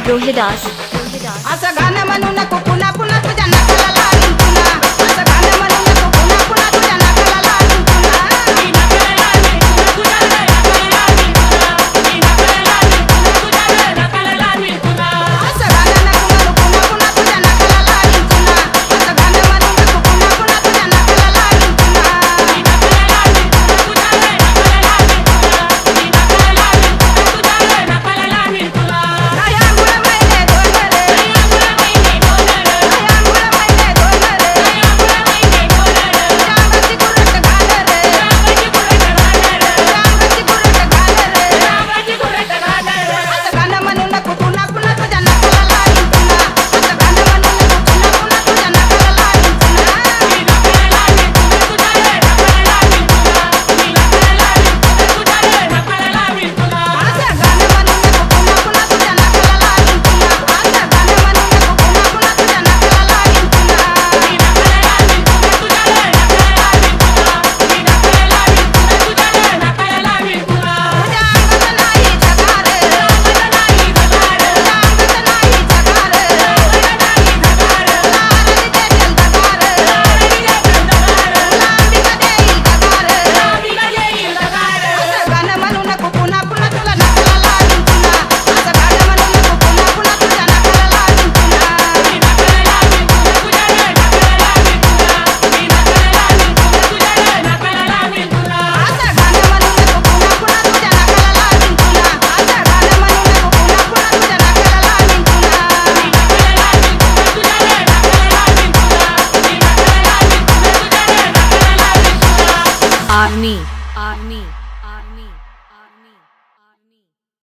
रोहिदास असं गाणं म्हणू नको पुन्हा पुन्हा तुझ्या नाकाला लावीन पुन्हा. असं गाणं म्हणू नको पुन्हा पुन्हा तुझ्या नाकाला लावीन पुन्हा. असं गाणं नको म्हणू पुन्हा पुन्हा तुझ्या नाकाला लावीन पुन्हा. असं गाणं म्हणू नको पुन्हा पुन्हा तुझ्या नाकाला लावीन पुन्हा. दह्यामुळं मैले दोन रे. दह्यामुळं मैले दोन रे. जांबाची कुरट घाल रे. जांबाची कुरट घाल रे. असं गाणं म्हणू नको पुन्हा पुन्हा तुझ्या नाकाला लावीन पुन्हा. असं गाणं म्हणू नको पुन्हा पुन्हा तुझ्या नाकाला लावीन पुन्हा. असं गाणं म्हणू नको पुन्हा पुन्हा तुझ्या नाकाला लावीन पुन्हा. असं गाणं म्हणू नको पुन्हा पुन्हा तुझ्या नाकाला लावीन पुन्हा. तुझ्या अंगात नाही जगार. तुझ्या अंगात नाही जगार. लारली देतील दगार. लांबी देईल दगार. असं गाणं म्हणू नको पुन्हा पुन्हा तुला नाकाला लावीन पुन्हा. असं गाणं म्हणू नको पुन्हा पुन्हा तुझ्या नाकाला लावीन पुन्हा. असं गाणं म्हणू नको पुन्हा पुन्हा तुझ्या नाकाला लावीन पुन्हा. असं गाणं म्हणू नको पुन्हा पुन्हा तुझ्या नाकाला लावीन पुन्हा. आर्मी